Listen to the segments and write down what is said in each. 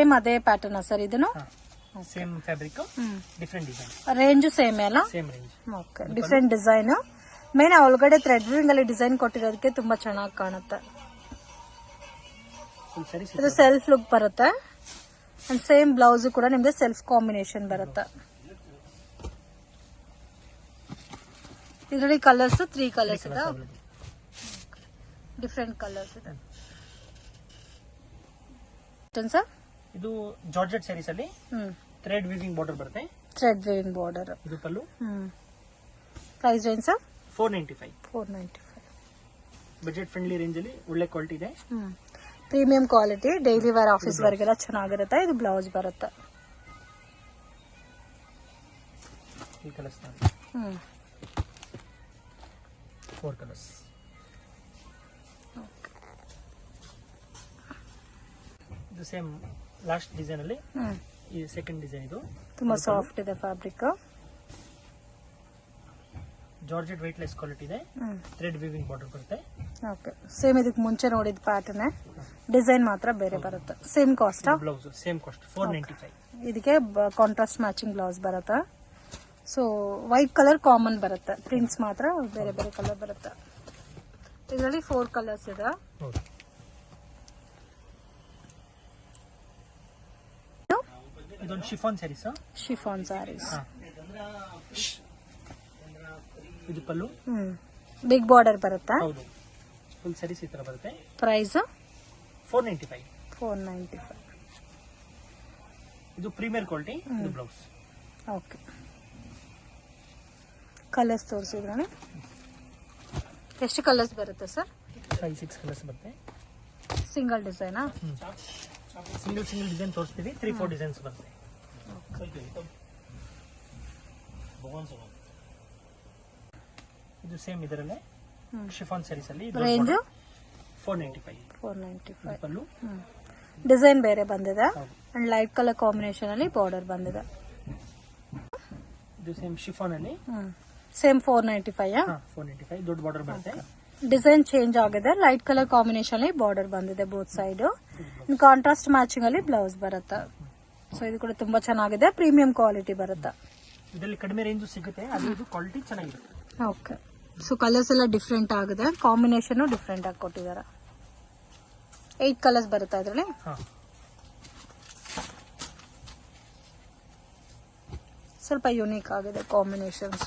Same ಅದೇ pattern sir ಇದನ್ನು same fabric different design range same ಅಲ್ಲ same range okay different design main ಒಳಗಡೆ thread ವಿಂಗ್ ಅಲ್ಲಿ ಡಿಸೈನ್ ಕೊಟ್ಟಿರೋದಕ್ಕೆ ತುಂಬಾ ಚೆನ್ನಾಗಿ ಕಾಣುತ್ತೆ ಇದು ಸೆಲ್ಫ್ ಲುಕ್ ಬರುತ್ತೆ ಅಂಡ್ ಸೇಮ್ ಬ್ಲೌಸ್ ಕೂಡ ನಿಮ್ಗೆ ಸೆಲ್ಫ್ ಕಾಂಬಿನೇಷನ್ ಬರುತ್ತೆ ಇದರಲ್ಲಿ ಕಲರ್ಸ್ 3 ಕಲರ್ಸ್ ಇದೆ ಡಿಫರೆಂಟ್ ಕಲರ್ಸ್ ಇದೆ ಸರ್ ಇದು ಜಾರ್ಜೆಟ್ ಸ್ಯಾರೀಸ್ ಅಲ್ಲಿ ಥ್ರೆಡ್ ವೀವಿಂಗ್ ಬಾರ್ಡರ್ ಬರುತ್ತೆ ಥ್ರೆಡ್ ವೀವಿಂಗ್ ಬಾರ್ಡರ್ ಇದು ಪಲ್ಲು price range sir 495 budget friendly range ಅಲ್ಲಿ ಒಳ್ಳೆ ಕ್ವಾಲಿಟಿ ಇದೆ premium quality daily wear office ವರ್ಗೆಲ್ಲ ಚೆನ್ನಾಗಿರುತ್ತೆ ಇದು ಬ್ಲೌಸ್ ಬರುತ್ತೆ ಈ ಕಲರ್ಸ್ 4 ಕಲರ್ಸ್ ಇದು ಸೇಮ್ ಲಾಸ್ಟ್ ಡಿಸೈನ್ ಅಲ್ಲಿ ಈ ಸೆಕೆಂಡ್ ಡಿಸೈನ್ ಇದು ತುಂಬಾ ಸಾಫ್ಟ್ ಇದೆ ಫ್ಯಾಬ್ರಿಕ್ ಜಾರ್ಜೆಟ್ ವೆಯ್ಟ್ಲೆಸ್ ಕ್ವಾಲಿಟಿ ಇದೆ ಥ್ರೆಡ್ ವೀವಿಂಗ್ ಬಾರ್ಡರ್ ಬರುತ್ತೆ ಓಕೆ ಸೇಮ್ ಇದಕ್ಕೆ ಮುಂಚೆ ನೋಡಿದ ಪ್ಯಾಟರ್ನ್ ಡಿಸೈನ್ ಮಾತ್ರ ಬೇರೆ ಬರುತ್ತೆ same cost blouse same cost 495 ಇದಕ್ಕೆ ಕಾಂಟ್ರಾಸ್ಟ್ ಮ್ಯಾಚಿಂಗ್ ಬ್ಲೌಸ್ ಬರುತ್ತೆ ಸೊ ವೈಟ್ ಕಲರ್ ಕಾಮನ್ ಬರುತ್ತೆ ಪ್ರಿಂಟ್ಸ್ ಮಾತ್ರ ಬೇರೆ ಬೇರೆ ಕಲರ್ ಬರುತ್ತೆ ಇದರಲ್ಲಿ 4 ಕಲರ್ಸ್ ಇದೆ ಇದೊಂದು ಶಿಫಾನ್ ಸ್ಯಾರೀಸ್ ಇದು ಪಲ್ಲು ಬಿಗ್ ಬಾರ್ಡರ್ ಬರುತ್ತೆ ಹೌದು ಫುಲ್ ಸ್ಯಾರೀಸ್ ಈ ತರ ಬರುತ್ತೆ ಪ್ರೈಸ್ 495 ಇದು ಪ್ರೀಮಿಯರ್ ಕ್ವಾಲಿಟಿ ಇದು ಬ್ಲೌಸ್ ಓಕೆ ಕಲರ್ಸ್ ತೋರಿಸಿದ್ರಣ ಎಷ್ಟು ಕಲರ್ಸ್ ಬರುತ್ತೆ ಸರ್ 5-6 ಕಲರ್ಸ್ ಬರುತ್ತೆ ಸಿಂಗಲ್ ಡಿಸೈನಾ ಸಿಂಗಲ್ ಡಿಸೈನ್ ತೋರಿಸ್ತೀವಿ 3-4 ಡಿಸೈನ್ಸ್ ಬರುತ್ತೆ ಇದು ಸೇಮ್ ಇದರಲ್ಲೇ ಶಿಫಾನ್ ಸ್ಯಾರೀಸ್ ಅಲ್ಲಿ ರೇಂಜ್ 495 ಪಲ್ಲು ಡಿಸೈನ್ ಬೇರೆ ಬಂದಿದೆ ಅಂಡ್ ಲೈಟ್ ಕಲರ್ ಕಾಂಬಿನೇಷನ್ ಅಲ್ಲಿ ಬಾರ್ಡರ್ ಬಂದಿದೆ ಇದು ಸೇಮ್ ಶಿಫಾನ್ ಅಲ್ಲಿ ಸೇಮ್ 495 ದೊಡ್ಡ ಬಾರ್ಡರ್ ಬರುತ್ತೆ ಡಿಸೈನ್ ಚೇಂಜ್ ಆಗಿದೆ ಲೈಟ್ ಕಲರ್ ಕಾಂಬಿನೇಷನ್ ಅಲ್ಲಿ ಬಾರ್ಡರ್ ಬಂದಿದೆ ಬೋತ್ ಸೈಡ್ ಕಾಂಟ್ರಾಸ್ಟ್ ಮ್ಯಾಚಿಂಗ್ ಅಲ್ಲಿ ಬ್ಲೌಸ್ ಬರುತ್ತೆ ಸೊ ಇದು ಕೂಡ ತುಂಬಾ ಚೆನ್ನಾಗಿದೆ ಪ್ರೀಮಿಯಂ ಕ್ವಾಲಿಟಿ ಬರುತ್ತೆ ಇದರಲ್ಲಿ ಕಡಿಮೆ ರೇಂಜ್ ಸಿಗುತ್ತೆ ಅದು ಕ್ವಾಲಿಟಿ ಚೆನ್ನಾಗಿರುತ್ತೆ ಓಕೆ ಸೊ ಕಲರ್ಸ್ ಎಲ್ಲ ಡಿಫ್ರೆಂಟ್ ಆಗಿದೆ ಕಾಂಬಿನೇಷನ್ ಡಿಫ್ರೆಂಟ್ ಆಗಿ ಕೊಟ್ಟಿದ್ದಾರೆ 8 ಕಲರ್ಸ್ ಬರುತ್ತೆ ಇದರಲ್ಲಿ ಸ್ವಲ್ಪ ಯೂನಿಕ್ ಆಗಿದೆ ಕಾಂಬಿನೇಷನ್ಸ್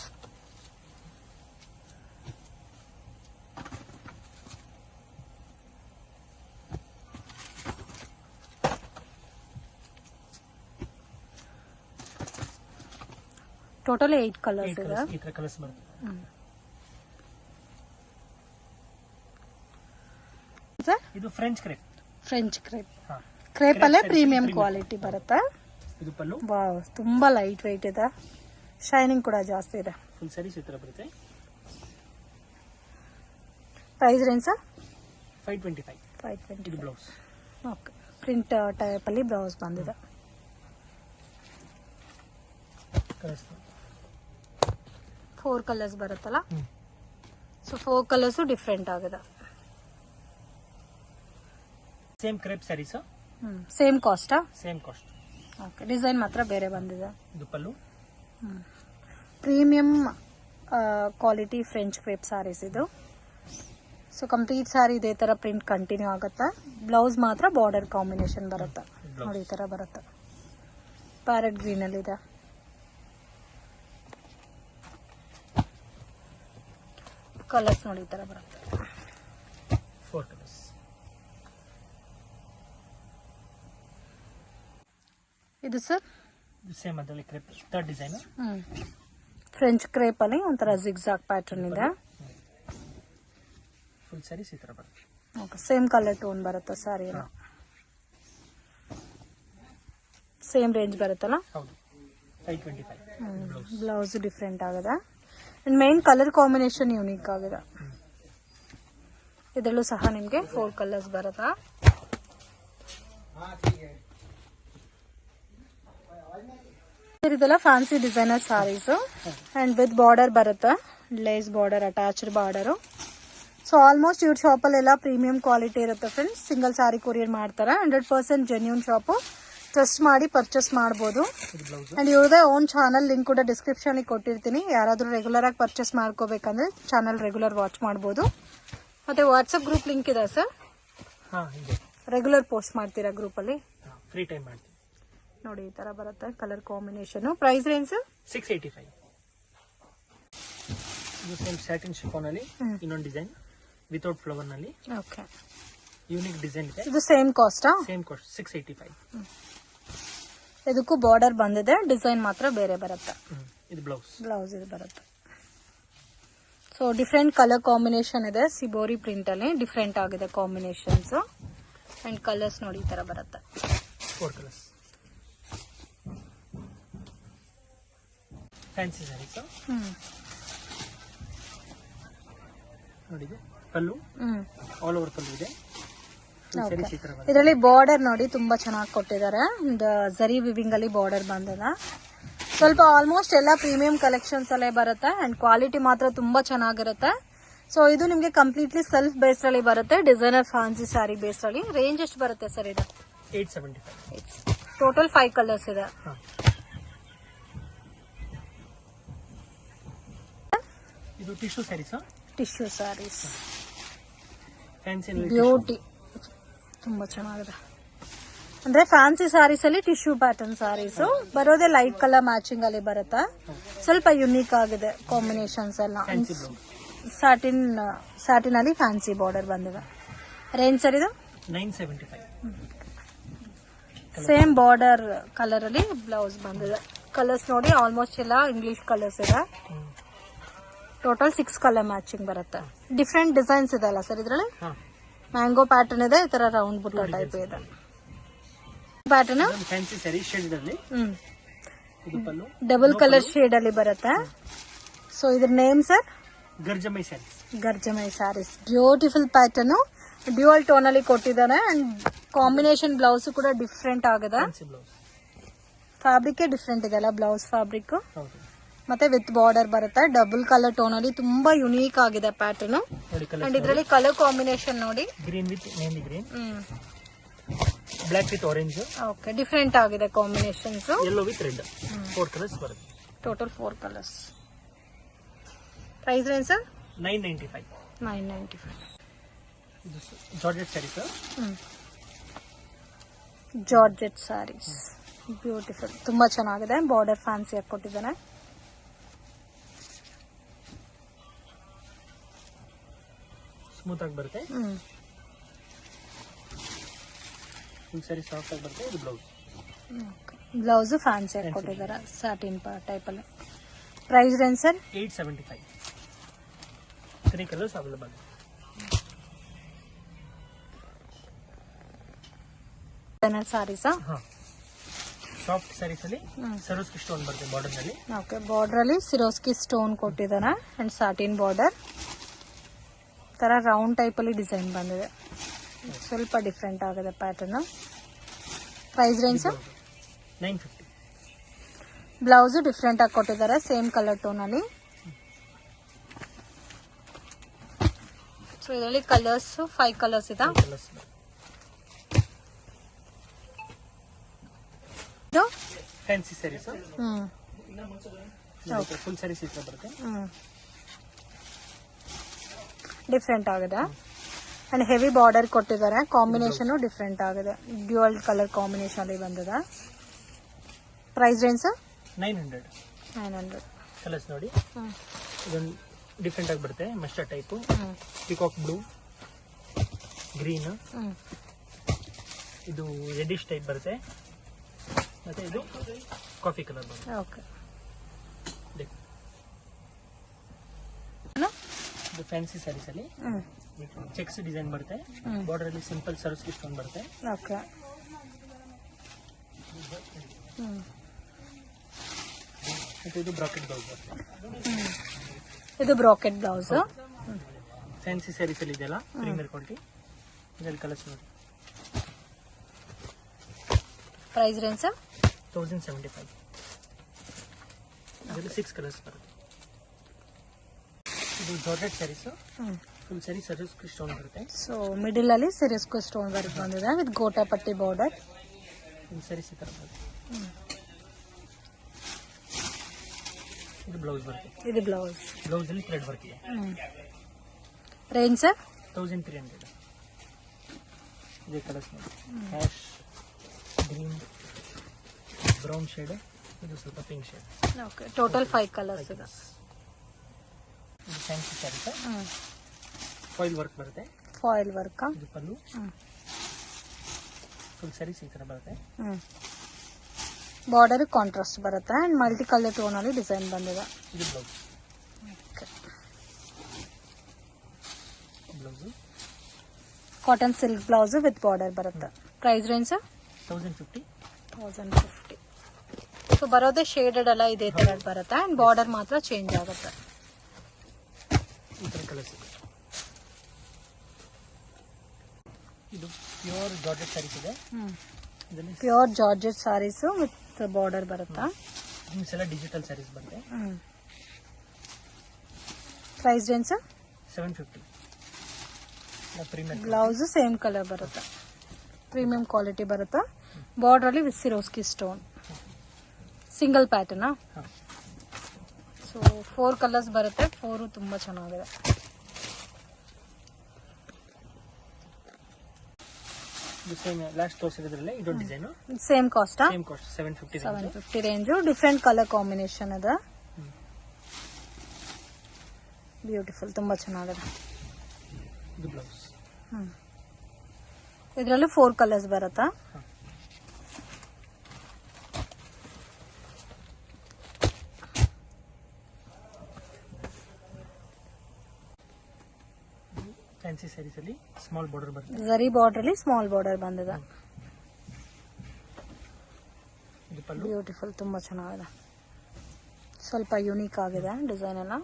ಟೋಟಲ್ 8 ಕಲರ್ಸ್ ಇದೆ ಈ ತರ ಕಲರ್ಸ್ ಬರುತ್ತೆ ಸರ್ ಇದು ಫ್ರೆಂಚ್ ಕ್ರೇಪ್ ಕ್ರೇಪ್ ಅಲ್ಲೇ ಪ್ರೀಮಿಯಂ ಕ್ವಾಲಿಟಿ ಬರುತ್ತೆ ಇದು ಪಲ್ಲು ವಾವ್ ತುಂಬಾ ಲೈಟ್ ವೆಯ್ಟ್ ಇದೆ ಶೈನಿಂಗ್ ಕೂಡ ಜಾಸ್ತಿ ಇದೆ ಫುಲ್ ಸ್ಯಾರೀಸ್ ಈ ತರ ಬರುತ್ತೆ ಪ್ರೈಸ್ ರೇಂಜ್ ಸರ್ 525 ಇದು ಬ್ಲೌಸ್ ಓಕೆ ಪ್ರಿಂಟ್ ಟೈಪ್ ಅಲ್ಲಿ ಬ್ಲೌಸ್ ಬಂದಿದೆ ಕಲರ್ಸ್ 4 ಕಲರ್ಸ್ ಬರುತ್ತಲ್ಲ ಸೊ 4 ಕಲರ್ಸ್ ಡಿಫ್ರೆಂಟ್ ಆಗಿದೆ same crepe sarees same cost okay design ಮಾತ್ರ ಬೇರೆ ಬಂದಿದೆ ಇದು ಪಲ್ಲು premium quality French crepe sarees ಇದು ಸೊ ಕಂಪ್ಲೀಟ್ ಸ್ಯಾರಿ ಇದೇ ತರ ಪ್ರಿಂಟ್ ಕಂಟಿನ್ಯೂ ಆಗುತ್ತೆ ಬ್ಲೌಸ್ ಮಾತ್ರ ಬಾರ್ಡರ್ ಕಾಂಬಿನೇಷನ್ ಬರುತ್ತೆ ನೋಡಿ ಈ ತರ ಬರುತ್ತೆ ಪ್ಯಾರೆಟ್ ಗ್ರೀನ್ ಅಲ್ಲಿ ಇದೆ ಕಲರ್ಸ್ ನೋಡಿ ಈ ತರ ಬರುತ್ತೆ 4 ಕಲರ್ಸ್ ಇದು ಸರ್ ಸೇಮ್ ಅದರಲ್ಲಿ crepe third design French crepe ಅಲ್ಲಿ ಒಂಥರ ಜಿಗ್ಜಾಗ್ ಪ್ಯಾಟರ್ನ್ ಇದೆ ಫುಲ್ ಸ್ಯಾರೀಸ್ ಈ ತರ ಬರುತ್ತೆ ಓಕೆ ಸೇಮ್ ಕಲರ್ ಟೋನ್ ಬರುತ್ತೆ ಸ್ಯಾರಿ ಎಲ್ಲ ಸೇಮ್ ರೇಂಜ್ ಬರುತ್ತಲ್ಲ ಹೌದು 525 ಬ್ಲೌಸ್ ಡಿಫ್ರೆಂಟ್ ಆಗಿದೆ and main colour combination unique ಆಗಿದೆ ಇದರಲ್ಲೂ ಸಹ ನಿಮಗೆ 4 ಕಲರ್ಸ್ ಬರುತ್ತಾ ಇದೆಲ್ಲ fancy designer sarees and with border ಬರುತ್ತೆ lace border attached border so almost ಇವ್ರ ಶಾಪಲ್ಲೆಲ್ಲ ಪ್ರೀಮಿಯಂ ಕ್ವಾಲಿಟಿ ಇರುತ್ತೆ ಫ್ರೆಂಡ್ಸ್ ಸಿಂಗಲ್ ಸಾರಿ ಕೊರಿಯರ್ ಮಾಡ್ತಾರೆ 100% ಜೆನ್ಯೂನ್ ಶಾಪು ಟ್ರಸ್ಟ್ ಮಾಡಿ ಪರ್ಚೇಸ್ ಮಾಡ್ಬೋದು. ಇದು ಬ್ಲೌಸ್. ಅಂಡ್ ಇವ್ರದೇ ಓನ್ ಚಾನಲ್ ಲಿಂಕ್ ಕೂಡ ಡಿಸ್ಕ್ರಿಪ್ಷನ್ ಕೊಟ್ಟಿರ್ತೀನಿ. ಯಾರಾದರೂ ರೆಗ್ಯುಲರ್ ಆಗಿ ಪರ್ಚೇಸ್ ಮಾಡ್ಕೋಬೇಕಂದ್ರೆ ಚಾನಲ್ ರೆಗ್ಯುಲರ್ ವಾಚ್ ಮಾಡ್ಬೋದು. ಮತ್ತೆ ವಾಟ್ಸಪ್ ಗ್ರೂಪ್ ಲಿಂಕ್ ಇದೆ ಸರ್. ಹಾ ಇದೆ. ರೆಗ್ಯುಲರ್ ಪೋಸ್ಟ್ ಮಾಡ್ತೀರಾ ಗ್ರೂಪಲ್ಲಿ? ಫ್ರೀ ಟೈಮ್ ಮಾಡ್ತೀವಿ. ನೋಡಿ ಈ ತರ ಬರುತ್ತೆ ಕಲರ್ ಕಾಂಬಿನೇಷನ್. Price range 685. ಇದು ಸೇಮ್ ಸ್ಯಾಟಿನ್ ಶಿಫಾನ್ ಅಲ್ಲಿ ಇನ್ನೊಂದು ಡಿಸೈನ್ ವಿತೌಟ್ ಫ್ಲವರ್ ನಲ್ಲಿ. ಓಕೆ, ಯೂನಿಕ್ ಡಿಸೈನ್ ಇದೆ. ಇದು ಸೇಮ್ ಕಾಸ್ಟಾ? Same cost 685. ಇದಕ್ಕೂ ಬಾರ್ಡರ್ ಬಂದಿದೆ, ಡಿಸೈನ್ ಮಾತ್ರ ಬೇರೆ ಬರುತ್ತೆ. ಇದು ಬ್ಲೌಸ್. ಬ್ಲೌಸ್ ಇದು ಬರುತ್ತೆ. ಸೊ ಡಿಫ್ರೆಂಟ್ ಕಲರ್ ಕಾಂಬಿನೇಷನ್ ಇದೆ. ಸಿಬೋರಿ ಪ್ರಿಂಟ್ ಅಲ್ಲಿ ಡಿಫ್ರೆಂಟ್ ಆಗಿದೆ ಕಾಂಬಿನೇಷನ್ಸ್. ಅಂಡ್ ಕಲರ್ಸ್ ನೋಡಿ ಈ ತರ ಬರುತ್ತೆ. 4 ಕಲರ್ಸ್. ಫ್ಯಾನ್ಸಿ ಸ್ಯಾರೀಸ್ ನೋಡಿ. ಪಲ್ಲು ಆಲ್ ಓವರ್ ಪಲ್ಲು ಇದೆ. ಇದರಲ್ಲಿ ಬಾರ್ಡರ್ ನೋಡಿ ತುಂಬಾ ಚೆನ್ನಾಗಿ ಕೊಟ್ಟಿದ್ದಾರೆ. ಒಂದು ಜರಿ ವಿವಿಂಗ್ ಅಲ್ಲಿ ಬಾರ್ಡರ್ ಬಂದಿದೆ. ಸ್ವಲ್ಪ ಆಲ್ಮೋಸ್ಟ್ ಎಲ್ಲ ಪ್ರೀಮಿಯಂ ಕಲೆಕ್ಷನ್ಸ್ ಅಲ್ಲೇ ಬರುತ್ತೆ. ಅಂಡ್ ಕ್ವಾಲಿಟಿ ಮಾತ್ರ ತುಂಬಾ ಚೆನ್ನಾಗಿರುತ್ತೆ. ಸೊ ಇದು ನಿಮಗೆ ಕಂಪ್ಲೀಟ್ಲಿ ಸೆಲ್ಫ್ ಬೇಸ್ ಅಲ್ಲಿ ಬರುತ್ತೆ. ಡಿಸೈನರ್ ಫ್ಯಾನ್ಸಿ ಸ್ಯಾರಿ ಬೇಸ್ ಅಲ್ಲಿ. ರೇಂಜ್ ಎಷ್ಟು ಬರುತ್ತೆ ಸರ್ ಇದು? 875. ಟೋಟಲ್ 5 ಕಲರ್ಸ್ ಇದೆ. ಇದು tissue saris. Tissue saris fancy beauty ತುಂಬಾ ಚೆನ್ನಾಗಿದೆ. ಅಂದ್ರೆ ಫ್ಯಾನ್ಸಿ ಸ್ಯಾರೀಸ್ ಅಲ್ಲಿ ಟಿಶ್ಯೂ ಪ್ಯಾಟರ್ನ್ ಸ್ಯಾರೀಸ್ ಬರೋದೇ ಲೈಟ್ ಕಲರ್ ಮ್ಯಾಚಿಂಗ್ ಅಲ್ಲಿ ಬರುತ್ತೆ. ಸ್ವಲ್ಪ ಯುನೀಕ್ ಆಗಿದೆ ಕಾಂಬಿನೇಷನ್ಸ್ ಎಲ್ಲ. ಸ್ಯಾಟಿನ್ ಅಲ್ಲಿ ಫ್ಯಾನ್ಸಿ ಬಾರ್ಡರ್ ಬಂದಿದೆ. ರೇಂಜ್ ಸರ್ ಇದು 975. ಸೇಮ್ ಬಾರ್ಡರ್ ಕಲರ್ ಅಲ್ಲಿ ಬ್ಲೌಸ್ ಬಂದಿದೆ. ಕಲರ್ಸ್ ನೋಡಿ ಆಲ್ಮೋಸ್ಟ್ ಎಲ್ಲ ಇಂಗ್ಲಿಷ್ ಕಲರ್ಸ್ ಇದೆ. ಟೋಟಲ್ 6 ಕಲರ್ ಮ್ಯಾಚಿಂಗ್ ಬರುತ್ತೆ. ಡಿಫ್ರೆಂಟ್ ಡಿಸೈನ್ಸ್ ಇದೆ ಅಲ್ಲ ಸರ್ ಇದ್ರಲ್ಲಿ? ಮ್ಯಾಂಗೋ ಪ್ಯಾಟರ್ನ್ ಇದೆ, ಈ ತರ ರೌಂಡ್ ಬುಟ್ಟ ಟೈಪ್ ಇದೆ ಪ್ಯಾಟರ್ನ್. ಫ್ಯಾನ್ಸಿ ಸ್ಯಾರಿ ಶೇಡ್ ಅಲ್ಲಿ ಡಬಲ್ ಕಲರ್ ಶೇಡ್ ಅಲ್ಲಿ ಬರುತ್ತೆ. ಸೊ ಇದ್ರ ನೇಮ್ ಸರ್? ಗರ್ಜಮೈ ಸ್ಯಾರೀಸ್. ಗರ್ಜಮೈ sarees. Beautiful pattern dual tone ಅಲ್ಲಿ ಕೊಟ್ಟಿದ್ದಾರೆ. ಅಂಡ್ ಕಾಂಬಿನೇಷನ್ ಬ್ಲೌಸ್ ಕೂಡ ಡಿಫ್ರೆಂಟ್ ಆಗಿದೆ. ಫ್ಯಾಬ್ರಿಕ್ ಡಿಫ್ರೆಂಟ್ ಇದೆ ಅಲ್ಲ ಬ್ಲೌಸ್ ಫ್ಯಾಬ್ರಿಕ್. ಮತ್ತೆ ವಿತ್ ಬಾರ್ಡರ್ ಬರುತ್ತೆ. ಡಬಲ್ ಕಲರ್ ಟೋನ್ ಅಲ್ಲಿ ತುಂಬಾ ಯುನೀಕ್ ಆಗಿದೆ ಪ್ಯಾಟರ್ನ್. ಅಂಡ್ ಇದರಲ್ಲಿ ಕಲರ್ ಕಾಂಬಿನೇಷನ್ ನೋಡಿ. Green with mehndi green, black with orange. Okay, different ಆಗಿದೆ combinations. Yellow with red. 4 colours ಬರುತ್ತೆ. Total 4 colours. Price range sir? 995. 995. ಇದು georgette saris. Georgette saris beautiful ತುಂಬಾ ಚೆನ್ನಾಗಿದೆ. ಬಾರ್ಡರ್ ಫ್ಯಾನ್ಸಿ ಆಗಿ ಕೊಟ್ಟಿದ್ದಾನೆ. ಸ್ಮೂತ್ ಆಗಿ ಬರುತ್ತೆ. ಫುಲ್ ಸ್ಯಾರಿ ಸಾಫ್ಟ್ ಆಗಿ ಬರುತ್ತೆ. ಇದು ಬ್ಲೌಸ್. ಬ್ಲೌಸ್ ಫ್ಯಾನ್ಸಿ ಆಗಿ ಕೊಟ್ಟಿದ್ದಾರೆ ಸ್ಯಾಟಿನ್ ಟೈಪ್ ಅಲ್ಲಿ. Price range sir? 875. 3 colours available. ಸಾರೀಸಾ? ಸಾಫ್ಟ್ ಸ್ಯಾರೀಸ್ ಅಲ್ಲಿ ಸರೋಸ್ಕಿ ಸ್ಟೋನ್ ಬರುತ್ತೆ ಬಾರ್ಡರ್ ನಲ್ಲಿ. ಓಕೆ, ಬಾರ್ಡರ್ ಅಲ್ಲಿ ಸಿರೋಸ್ಕಿ ಸ್ಟೋನ್ ಕೊಟ್ಟಿದ್ದಾನೆ. ಅಂಡ್ ಸಾಟಿನ್ ಬಾರ್ಡರ್ ತರ ರೌಂಡ್ ಟೈಪ್ ಅಲ್ಲಿ ಡಿಸೈನ್ ಬಂದಿದೆ. ಸ್ವಲ್ಪ ಡಿಫ್ರೆಂಟ್ ಆಗಿದೆ pattern. Price range 950. Blouse different ಆಗಿ ಕೊಟ್ಟಿದ್ದಾರೆ ಸೇಮ್ ಕಲರ್ ಟೋನ್ ಅಲ್ಲಿ. ಸೊ ಇದರಲ್ಲಿ ಕಲರ್ಸ್ 5 ಕಲರ್ಸ್ ಇದೆ. ಫ್ಯಾನ್ಸಿ ಸ್ಯಾರೀಸ್. ಫುಲ್ ಸ್ಯಾರೀಸ್ ಈ ತರ ಬರುತ್ತೆ. ಡಿಫ್ರೆಂಟ್ ಆಗಿದೆ. ಅಂಡ್ ಹೆವಿ ಬಾರ್ಡರ್ ಕೊಟ್ಟಿದ್ದಾರೆ. ಕಾಂಬಿನೇಷನ್ ಡಿಫ್ರೆಂಟ್ ಆಗಿದೆ. ಡ್ಯೂಯಲ್ ಕಲರ್ ಕಾಂಬಿನೇಷನ್ ಅಲ್ಲಿ ಬಂದಿದೆ. Price range 900. 900. ಕಲರ್ಸ್ ನೋಡಿ. ಇದೊಂದು ಡಿಫ್ರೆಂಟ್ ಆಗಿ ಬರುತ್ತೆ. Mustard type, peacock blue, green, ಇದು ರೆಡಿಶ್ ಟೈಪ್ ಬರುತ್ತೆ. ಮತ್ತೆ ಇದು ಕಾಫಿ ಕಲರ್ ಬರುತ್ತೆ. ಓಕೆ, ಇದು ಫ್ಯಾನ್ಸಿ ಸ್ಯಾರೀಸ್ ಅಲ್ಲಿ ಚೆಕ್ಸ್ ಡಿಸೈನ್ ಬರುತ್ತೆ. ಬಾರ್ಡರ್ ಅಲ್ಲಿ ಸಿಂಪಲ್ ಸರೋಸ್ಕಿ ಸ್ಟೋನ್ ಬರುತ್ತೆ. ಓಕೆ, ಮತ್ತೆ ಇದು ಬ್ರಾಕೆಟ್ ಬ್ಲೌಸ್ ಬರುತ್ತೆ. ಇದು ಬ್ರಾಕೆಟ್ ಬ್ಲೌಸ್. ಫ್ಯಾನ್ಸಿ ಸ್ಯಾರೀಸ್ ಅಲ್ಲಿ ಇದೆಲ್ಲ ಪ್ರೀಮಿಯರ್ ಕ್ವಾಲಿಟಿ. ಇದರಲ್ಲಿ ಕಲರ್ಸ್ ನೋಡಿ. Price range 1075. ಇದರಲ್ಲಿ 6 ಕಲರ್ಸ್ ಬರುತ್ತೆ. ಇದು georgette saris. Full sari Swarovski stone ಬರುತ್ತೆ. ಸೊ ಮಿಡಿಲ್ ಅಲ್ಲಿ ಸರೋಸ್ಕಿ ಸ್ಟೋನ್ ವರ್ಕ್ ಬಂದಿದೆ ವಿತ್ ಗೋಟಾ ಪಟ್ಟಿ ಬಾರ್ಡರ್. ಸರೀಸ್ ಈ ಥರ ಬರುತ್ತೆ. ಇದು ಬ್ಲೌಸ್ ಬರುತ್ತೆ. ಇದು ಬ್ಲೌಸ್. ಬ್ಲೌಸಲ್ಲಿ ಥ್ರೆಡ್ ವರ್ಕ್ ಇದೆ. Range sir 1300. ಇದೇ ಕಲರ್ಸ್ ನೋಡಿ, ಕ್ಯಾಶ್, ಗ್ರೀನ್, ಬ್ರೌನ್ ಶೇಡ್, ಇದು ಸ್ವಲ್ಪ pink shade. Okay, total 5 colours ಇದೆ. ಇದು fancy sari sir, foil work ಬರುತ್ತೆ. Foil work. ಇದು ಪಲ್ಲು, ಫುಲ್ ಸ್ಯಾರೀಸ್ ಈ ಥರ ಬರುತ್ತೆ. ಬಾರ್ಡರ್ ಕಾಂಟ್ರಾಸ್ಟ್ ಬರುತ್ತೆ ಅಂಡ್ ಮಲ್ಟಿ ಕಲರ್ ಟೋನ್ ಅಲ್ಲಿ ಡಿಸೈನ್ ಬಂದಿದೆ. ಇದು blouse. Blouse cotton silk blouse with border ಬರುತ್ತೆ. Price range 1050. ಸೊ ಬರೋದೇ ಶೇಡೆಡ್ ಎಲ್ಲ ಇದೇ ತರ ಬರುತ್ತೆ ಅಂಡ್ ಬಾರ್ಡರ್ ಮಾತ್ರ ಚೇಂಜ್ ಆಗುತ್ತೆ. ಈ ಥರ ಕಲರ್ಸ್. ಇದು ಪ್ಯೂರ್ ಜಾರ್ಜೆಟ್ ಸ್ಯಾರೀಸ್ ಇದೆ. Pure georgette saris with border ಬರುತ್ತಾ. ಎಲ್ಲ ಡಿಜಿಟಲ್ ಸ್ಯಾರೀಸ್ ಬರುತ್ತೆ. Price range 750. Premium blouse same colour ಬರುತ್ತೆ, ಪ್ರೀಮಿಯಂ ಕ್ವಾಲಿಟಿ ಬರುತ್ತೆ. ಬಾರ್ಡರ್ ಅಲ್ಲಿ with Swarovski stone, single pattern. So 4 colours ಬರುತ್ತೆ, 4 ತುಂಬಾ ಚೆನ್ನಾಗಿದೆ. ಸೇಮ್ ಲಾಸ್ಟ್ ತೋರಿಸಿದ್ರಲ್ಲೇ ಇದೊಂದು design same cost. 750 range. Different colour combination ಇದೆ. ಬ್ಯೂಟಿಫುಲ್, ತುಂಬಾ ಚೆನ್ನಾಗಿದೆ. ಇದು ಬ್ಲೌಸ್. ಇದರಲ್ಲಿ 4 ಕಲರ್ಸ್ ಬರುತ್ತಾ. ಫ್ಯಾನ್ಸಿ ಸ್ಯಾರೀಸ್ ಅಲ್ಲಿ ಸ್ಮಾಲ್ ಬಾರ್ಡರ್ ಬರುತ್ತೆ. ಜರಿ ಬಾರ್ಡರ್ ಅಲ್ಲಿ ಸ್ಮಾಲ್ ಬಾರ್ಡರ್ ಬಂದಿದೆ. ಇದು ಪಲ್ಲು. ಬ್ಯೂಟಿಫುಲ್, ತುಂಬಾ ಚೆನ್ನಾಗಿದೆ. ಸ್ವಲ್ಪ ಯೂನಿಕ್ ಆಗಿದೆ ಡಿಸೈನ್ ಎಲ್ಲ.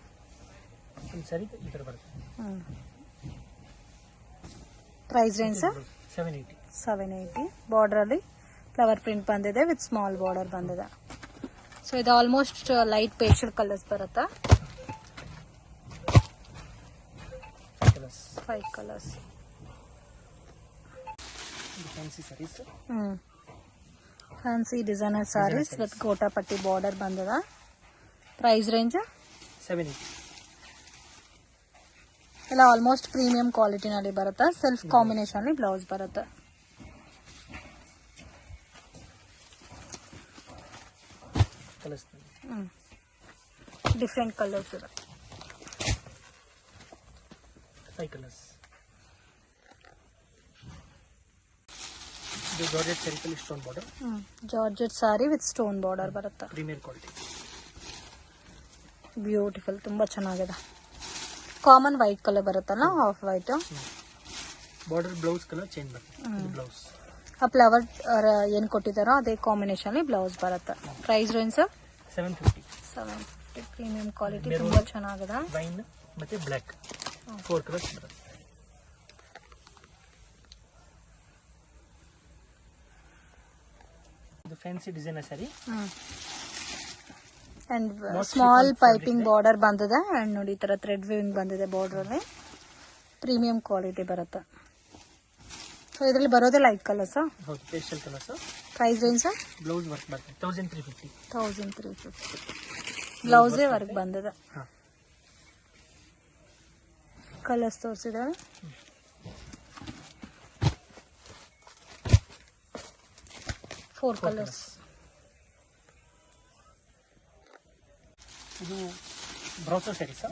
ಒಂದು ಸ್ಯಾರಿ ಈ ತರ ಬರುತ್ತೆ. Price range 780. ಬಾರ್ಡರ್ ಅಲ್ಲಿ ಫ್ಲವರ್ ಪ್ರಿಂಟ್ ಬಂದಿದೆ ವಿತ್ ಸ್ಮಾಲ್ ಬಾರ್ಡರ್ ಬಂದಿದೆ. ಸೊ ಇದು ಆಲ್ಮೋಸ್ಟ್ ಲೈಟ್ ಪೇಸ್ಟಲ್ ಕಲರ್ಸ್ ಬರುತ್ತೆ. 5 colours. Fancy saris. Fancy designer saris with ಕೋಟಾಪಟ್ಟಿ ಬಾರ್ಡರ್ ಬಂದಿದೆ. Price range 780. ಎಲ್ಲ ಆಲ್ಮೋಸ್ಟ್ ಪ್ರೀಮಿಯಂ ಕ್ವಾಲಿಟಿನಲ್ಲಿ ಬರುತ್ತೆ. ಸೆಲ್ಫ್ ಕಾಂಬಿನೇಷನ್ ಬ್ಲೌಸ್ ಬರುತ್ತೆ. ಕಲರ್ಸ್ ಡಿಫ್ರೆಂಟ್ ಕಲರ್ಸ್ ಇದೆ. 5 ಕಲರ್ಸ್. ಇದು georgette sari stone border. Georgette sari with stone border ಬರುತ್ತೆ. Premier quality. ಬ್ಯೂಟಿಫುಲ್, ತುಂಬಾ ಚೆನ್ನಾಗಿದೆ. ಕಾಮನ್ ವೈಟ್ ಕಲರ್ ಬರುತ್ತಲ್ಲ, off white. Border blouse colour change ಬರುತ್ತೆ. ಬ್ಲೌಸ್ ಆ ಫ್ಲವರ್ ಏನ್ ಕೊಟ್ಟಿದಾರೋ ಅದೇ ಕಾಂಬಿನೇಷನ್ ಬ್ಲೌಸ್ ಬರುತ್ತೆ. Price range 750. ಪ್ರೀಮಿಯಂ ಕ್ವಾಲಿಟಿ, ತುಂಬಾ ಚೆನ್ನಾಗಿದೆ. ವೈನ್ ಮತ್ತೆ ಬ್ಲಾಕ್ 4 ಕಲರ್ಸ್ ಬರುತ್ತೆ. ಇದು fancy designer sari. And small piping border ಬಂದಿದೆ ಅಂಡ್ ನೋಡಿ ಈ ತರ ಥ್ರೆಡ್ ವಿವಿಂಗ್ ಬಂದಿದೆ ಬಾರ್ಡರ್ ಅಲ್ಲಿ. ಪ್ರೀಮಿಯಂ ಕ್ವಾಲಿಟಿ ಬರುತ್ತೆ. ಸೊ ಇದರಲ್ಲಿ ಬರೋದೇ ಲೈಟ್ ಕಲರ್ಸ್. ಹೌದು, pastel colours. Price range blouse work ಬರುತ್ತೆ 1350. 1350. ಬ್ಲೌಸೇ ವರ್ಕ್ ಬಂದಿದೆ. ಕಲರ್ಸ್ ತೋರಿಸಿದ್ದಾರೆ. Four colours. ಇದು ಬ್ರೌಸರ್ ಸ್ಯಾರೀಸ್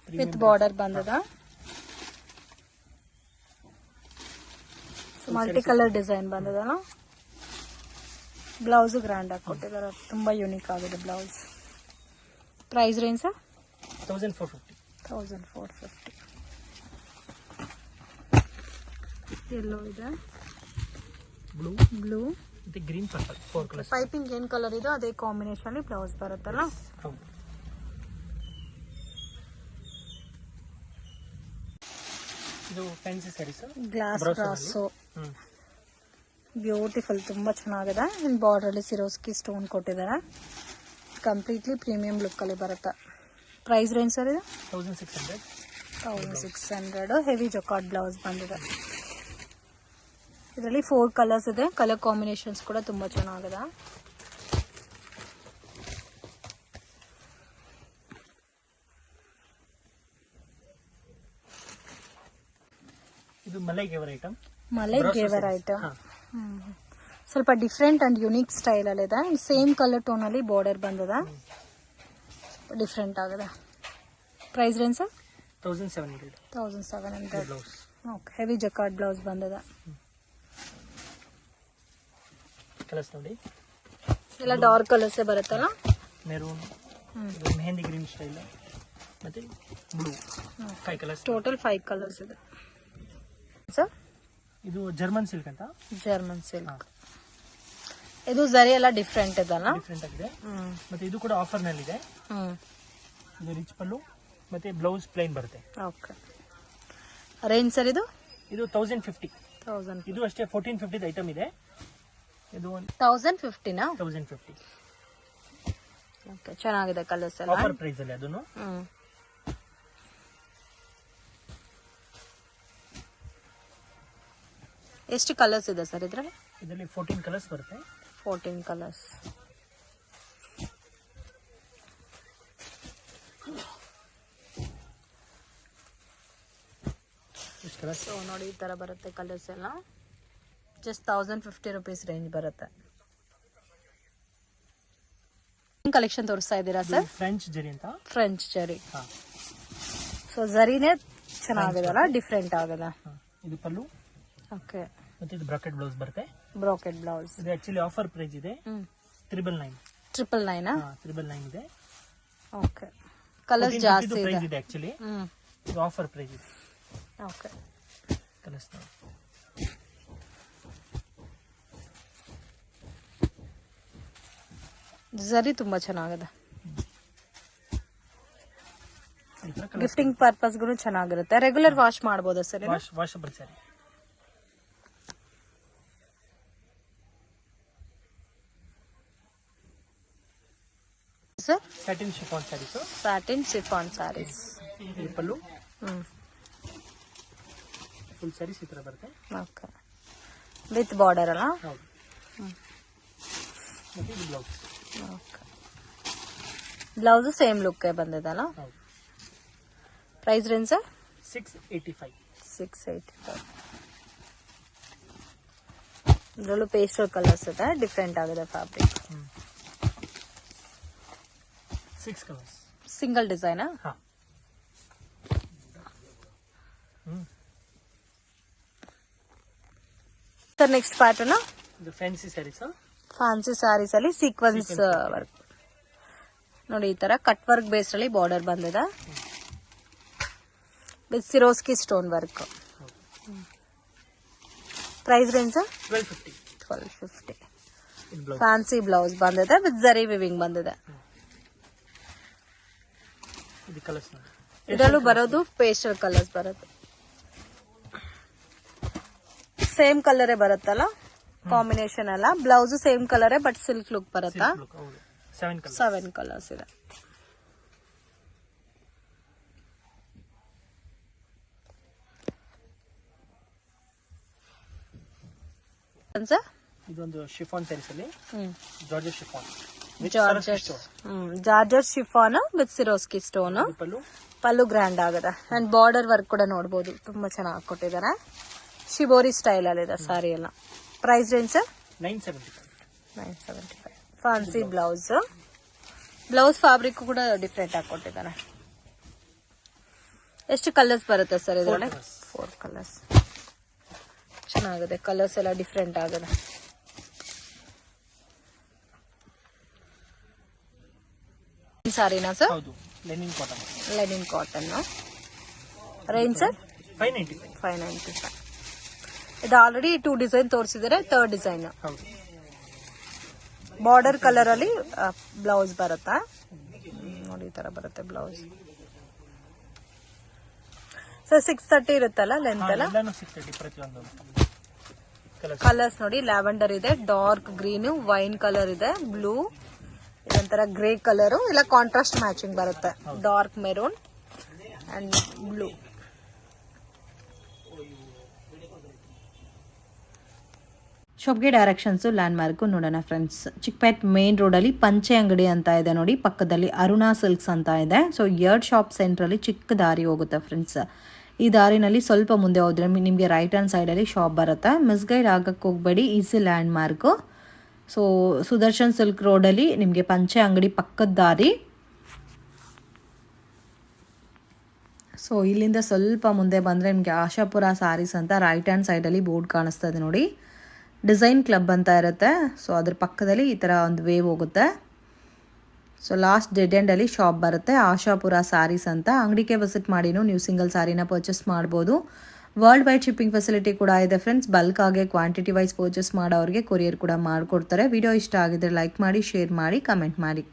ವಿತ್ ಬಾರ್ಡರ್ ಬಂದದ. ಮಲ್ಟಿ ಕಲರ್ ಡಿಸೈನ್ ಬಂದದಲ್ಲ. ಬ್ಲೌಸ್ ಗ್ರ್ಯಾಂಡ್ ಆಗಿ ಕೊಟ್ಟಿದ್ದಾರೆ, ತುಂಬಾ ಯೂನಿಕ್ ಆಗಿದೆ ಬ್ಲೌಸ್. Price range 1450. 1450. ಯೆಲ್ಲೋ ಇದೆ, ಬ್ಲೂ ಮತ್ತೆ ಗ್ರೀನ್, ಪರ್ಪಲ್ 4 ಕಲರ್ಸ್. ಪೈಪಿಂಗ್ ಏನ್ ಕಲರ್ ಇದೆ ಅದೇ ಕಾಂಬಿನೇಷನ್ ಬ್ಲೌಸ್ ಬರುತ್ತಲ್ಲ. ಹೌದು. ಇದು ಫ್ಯಾನ್ಸಿ ಸ್ಯಾರೀಸ್, ಗ್ಲಾಸ್ ಬ್ರಾಸೋ. ಬ್ಯೂಟಿಫುಲ್, ತುಂಬಾ ಚೆನ್ನಾಗಿದೆ. ಬಾರ್ಡರ್ ಅಲ್ಲಿ ಸಿರೋಸ್ಕಿ ಸ್ಟೋನ್ ಕೊಟ್ಟಿದ್ದಾರೆ. ಕಂಪ್ಲೀಟ್ಲಿ ಪ್ರೀಮಿಯಂ ಲುಕ್ ಅಲ್ಲಿ ಬರುತ್ತೆ. ಪ್ರೈಸ್ ರೇಂಜ್ ಸರ್ ಇದು 1600. 1600. ಹೆವಿ ಜೊಕಾಟ್ ಬ್ಲೌಸ್ ಬಂದಿದೆ. ಇದರಲ್ಲಿ 4 ಕಲರ್ಸ್ ಇದೆ. ಕಲರ್ ಕಾಂಬಿನೇಷನ್ಸ್ ಕೂಡ ತುಂಬಾ ಚೆನ್ನಾಗಿದೆ. ಇದು ಮಲೈ ಗೇವರ್ ಐಟಮ್. ಮಲೈ ಗೇವರ್ ಐಟಮ್ ಸ್ವಲ್ಪ ಡಿಫ್ರೆಂಟ್ ಅಂಡ್ ಯುನೀಕ್ ಸ್ಟೈಲ್ ಅಲ್ಲಿ ಇದೆ. ಸೇಮ್ ಕಲರ್ ಟೋನ್ ಅಲ್ಲಿ ಬಾರ್ಡರ್ ಬಂದಿದೆ. ಡಿಫ್ರೆಂಟ್ ಆಗಿದೆ. Price range sir 1700. Okay, heavy jacquard blouse ಬಂದಿದೆ. ಕಲರ್ಸ್ ನೋಡಿ, ಎಲ್ಲ ಡಾರ್ಕ್ ಕಲರ್ಸ್ ಬರುತ್ತಲ್ಲ. ಮೆರೂನ್, ಮೆಹಂದಿ ಗ್ರೀನ್ ಸ್ಟೈಲ್ ಮತ್ತೆ ಬ್ಲೂ. 5 ಕಲರ್ಸ್. ಟೋಟಲ್ 5 ಕಲರ್ಸ್ ಇದೆ ಸರ್. ಇದು ಜರ್ಮನ್ ಸಿಲ್ಕ್ ಅಂತ. German silk. ಇದು ಜರಿ ಎಲ್ಲ ಡಿಫ್ರೆಂಟ್ ಇದಲ್ಲ. ಡಿಫ್ರೆಂಟ್ ಆಗಿದೆ. ಮತ್ತೆ ಇದು ಕೂಡ ಆಫರ್ ನಲ್ಲಿ ಇದೆ. ಇದು ರಿಚ್ ಪಲ್ಲು ಮತ್ತೆ ಬ್ಲೌಸ್ ಪ್ಲೇನ್ ಬರುತ್ತೆ. ಓಕೆ, ರೇಂಜ್ ಸರ್ ಇದು 1050. 1000. ಇದು ಅಷ್ಟೇ 1450 ಐಟಮ್ ಇದೆ. ಇದು 1050 ನಾ? 1050. ಓಕೆ, ಚೆನ್ನಾಗಿದೆ ಕಲರ್ಸ್ ಎಲ್ಲ. ಆಫರ್ ಪ್ರೈಸ್ ಅಲ್ಲಿ ಅದನ್ನು. ಎಷ್ಟು ಕಲರ್ಸ್ ಇದೆ ಸರ್ ಇದರಲ್ಲಿ? ಇದರಲ್ಲಿ 14 ಕಲರ್ಸ್ ಬರುತ್ತೆ. 14 ಕಲರ್ಸ್. ಸೊ ನೋಡಿ, ಈ ತರ ಬರುತ್ತೆ ಕಲರ್ಸ್ ಎಲ್ಲ. ಜಸ್ಟ್ 1050 ರುಪೀಸ್ ರೇಂಜ್ ಬರುತ್ತೆ. ಕಲೆಕ್ಷನ್ ತೋರಿಸ್ತಾ ಇದ್ದೀರಾ ಸರ್? ಫ್ರೆಂಚ್ ಜರಿ ಅಂತ. ಫ್ರೆಂಚ್ ಜರಿ. ಸೊ ಜರಿನೇ ಚೆನ್ನಾಗಿದೆಲ್ಲ, ಡಿಫ್ರೆಂಟ್ ಆಗಿದೆ. ಇದು ಪಲ್ಲು. ಓಕೆ, ಮತ್ತೆ ಇದು ಬ್ರಾಕೆಟ್ ಬ್ಲೌಸ್ ಬರುತ್ತೆ. Bracket blouse. ಇದು ಆಕ್ಚುಲಿ ಆಫರ್ ಪ್ರೈಸ್ ಇದೆ. 999. 999 ಇದೆ. ಓಕೆ, ಕಲರ್ಸ್ ಜಾಸ್ತಿ ಇದೆ. ಪ್ರೈಸ್ ಇದೆ ಆಕ್ಚುಲಿ. ಇದು ಆಫರ್ ಪ್ರೈಸ್ ಇದೆ. ಓಕೆ, ಕಲರ್ಸ್ ನೋಡಿ. ಜರಿ ತುಂಬಾ ಚೆನ್ನಾಗಿದೆ. ಗಿಫ್ಟಿಂಗ್ ಪರ್ಪಸ್ಗೂ ಚೆನ್ನಾಗಿರುತ್ತೆ. ರೆಗ್ಯುಲರ್ ವಾಶ್ ಮಾಡಬಹುದಾ sir? Washable sari. Sir satin chiffon saris. Satin chiffon saris. Pallu full saris ಈ ತರ ಬರುತ್ತೆ. ಓಕೆ, ವಿತ್ ಬಾರ್ಡರ್ ಅಲ್ಲ? ಹೌದು. ಮತ್ತೆ ಇದು blouse. Okay, blouse same look ಬಂದಿದೆಲ್ಲ. ಹೌದು. Price range sir? 685. 685. ಇದರಲ್ಲೂ ಪೇಸ್ಟಲ್ ಕಲರ್ಸ್ ಇದೆ. ಡಿಫ್ರೆಂಟ್ ಆಗಿದೆ ಫ್ಯಾಬ್ರಿಕ್. 6 ಕಲರ್ಸ್. ಸಿಂಗಲ್ ಡಿಸೈನಾ? ಹಾ. ಸರ್ ನೆಕ್ಸ್ಟ್ ಪ್ಯಾಟರ್ನ್ ಇದು ಫ್ಯಾನ್ಸಿ ಸ್ಯಾರೀಸ್. ಫ್ಯಾನ್ಸಿ ಸ್ಯಾರೀಸ್ ಅಲ್ಲಿ ಸೀಕ್ವೆನ್ಸ್ ವರ್ಕ್ ನೋಡಿ. ಈ ತರ ಕಟ್ ವರ್ಕ್ ಬೇಸ್ ಅಲ್ಲಿ ಬಾರ್ಡರ್ ಬಂದಿದೆ. With Swarovski stone work. Price range 1250. 1250. Fancy blouse ಬಂದಿದೆ ವಿತ್ ಜರಿ ವಿವಿಂಗ್ ಬಂದಿದೆ. ಇದರಲ್ಲೂ ಬರೋದು ಪೇಸ್ಟಲ್ ಕಲರ್ಸ್ ಬರುತ್ತೆ. ಸೇಮ್ ಕಲರೇ ಬರುತ್ತಲ್ಲ, ಕಾಂಬಿನೇಷನ್ ಅಲ್ಲ. ಬ್ಲೌಸ್ ಸೇಮ್ ಕಲರೇ ಬಟ್ ಸಿಲ್ಕ್ ಲುಕ್ ಬರುತ್ತಾ? 7 ಕಲರ್ಸ್ ಇದೆ. ಇದೊಂದು ಶಿಫಾನ್ ಸ್ಯಾರೀಸ್ ಅಲ್ಲಿ georgette chiffon. Georgette chiffon with Swarovski stone. Pallu grand ಆಗಿದೆ ಅಂಡ್ ಬಾರ್ಡರ್ ವರ್ಕ್ ಕೂಡ ನೋಡಬಹುದು. ತುಂಬಾ ಚೆನ್ನಾಗಿ ಕೊಟ್ಟಿದ್ದಾರೆ. ಶಿಬೋರಿ ಸ್ಟೈಲ್ ಅಲ್ಲಿ ಇದೆ ಸಾರಿ ಎಲ್ಲ. Price range 975. Fancy blouse. Blouse fabric ಕೂಡ ಡಿಫ್ರೆಂಟ್ ಆಗಿ ಕೊಟ್ಟಿದ್ದಾರೆ. ಎಷ್ಟು ಕಲರ್ಸ್ ಬರುತ್ತೆ ಸರ್ ಇದರೊಳಗೆ? 4 ಕಲರ್ಸ್. ಚೆನ್ನಾಗಿದೆ, ಕಲರ್ಸ್ ಎಲ್ಲ ಡಿಫ್ರೆಂಟ್ ಆಗಿದೆ. ಸಾರಿನಾ ಸರ್? ಹೌದು, Lenin cotton. Lenin cotton. Range sir? 595. ಇದು ಆಲ್ರೆಡಿ 2 ಡಿಸೈನ್ ತೋರಿಸಿದರೆ, 3rd ಡಿಸೈನ್. ಹೌದು. ಬಾರ್ಡರ್ ಕಲರ್ ಅಲ್ಲಿ ಬ್ಲೌಸ್ ಬರುತ್ತಾ? ನೋಡಿ, ಈ ತರ ಬರುತ್ತೆ ಬ್ಲೌಸ್. ಸರ್ 630 ಇರುತ್ತಲ್ಲ ಲೆಂತ್ ಎಲ್ಲ? ಕಲರ್ಸ್ ನೋಡಿ, ಲ್ಯಾವೆಂಡರ್ ಇದೆ, ಡಾರ್ಕ್ ಗ್ರೀನ್, ವೈನ್ ಕಲರ್ ಇದೆ, ಬ್ಲೂ, ಇದೊಂಥರ ಗ್ರೇ ಕಲರ್ ಇಲ್ಲ ಕಾಂಟ್ರಾಸ್ಟ್ ಮ್ಯಾಚಿಂಗ್ ಬರುತ್ತೆ. Dark maroon and blue. ಶಾಪ್ಗೆ ಡೈರೆಕ್ಷನ್ಸು ಲ್ಯಾಂಡ್ ಮಾರ್ಕು ನೋಡೋಣ ಫ್ರೆಂಡ್ಸ್. ಚಿಕ್ಕಪೇಟ್ ಮೇನ್ ರೋಡಲ್ಲಿ ಪಂಚೆ ಅಂಗಡಿ ಅಂತ ಇದೆ ನೋಡಿ, ಪಕ್ಕದಲ್ಲಿ ಅರುಣಾ ಸಿಲ್ಕ್ಸ್ ಅಂತ ಇದೆ. ಸೊ 2 ಶಾಪ್ ಸೆಂಟ್ರಲ್ಲಿ ಚಿಕ್ಕ ದಾರಿ ಹೋಗುತ್ತೆ ಫ್ರೆಂಡ್ಸ್. ಈ ದಾರಿನಲ್ಲಿ ಸ್ವಲ್ಪ ಮುಂದೆ ಹೋದ್ರೆ ನಿಮಗೆ ರೈಟ್ ಹ್ಯಾಂಡ್ ಸೈಡಲ್ಲಿ ಶಾಪ್ ಬರುತ್ತೆ. ಮಿಸ್ಗೈಡ್ ಆಗಕ್ಕೆ ಹೋಗಬೇಡಿ, easy land mark. So Sudarshan silk ರೋಡಲ್ಲಿ ನಿಮಗೆ ಪಂಚೆ ಅಂಗಡಿ ಪಕ್ಕದ ದಾರಿ. ಸೊ ಇಲ್ಲಿಂದ ಸ್ವಲ್ಪ ಮುಂದೆ ಬಂದರೆ ನಿಮಗೆ ಆಶಾಪುರ ಸ್ಯಾರೀಸ್ ಅಂತ ರೈಟ್ ಹ್ಯಾಂಡ್ ಸೈಡಲ್ಲಿ ಬೋರ್ಡ್ ಕಾಣಿಸ್ತಾ ಇದೆ ನೋಡಿ. ಡಿಸೈನ್ ಕ್ಲಬ್ ಅಂತ ಇರುತ್ತೆ. ಸೊ ಅದ್ರ ಪಕ್ಕದಲ್ಲಿ ಈ ಥರ ಒಂದು ವೇವ್ ಹೋಗುತ್ತೆ. ಸೊ ಲಾಸ್ಟ್ ಡೆಡ್ ಎಂಡಲ್ಲಿ ಶಾಪ್ ಬರುತ್ತೆ, ಆಶಾಪುರ ಸ್ಯಾರೀಸ್ ಅಂತ. ಅಂಗಡಿಗೆ ವಿಸಿಟ್ ಮಾಡಿನೂ ನೀವು ಸಿಂಗಲ್ ಸ್ಯಾರಿನ ಪರ್ಚೇಸ್ ಮಾಡ್ಬೋದು. ವರ್ಲ್ಡ್ ವೈಡ್ ಶಿಪ್ಪಿಂಗ್ ಫೆಸಿಲಿಟಿ ಕೂಡ ಇದೆ ಫ್ರೆಂಡ್ಸ್. ಬಲ್ಕ್ ಆಗಿ ಕ್ವಾಂಟಿಟಿ ವೈಸ್ ಪರ್ಚೇಸ್ ಮಾಡೋರಿಗೆ ಕೊರಿಯರ್ ಕೂಡ ಮಾಡಿಕೊಡ್ತಾರೆ. ವಿಡಿಯೋ ಇಷ್ಟ ಆಗಿದ್ರೆ ಲೈಕ್ ಮಾಡಿ, ಶೇರ್ ಮಾಡಿ, ಕಮೆಂಟ್ ಮಾಡಿ.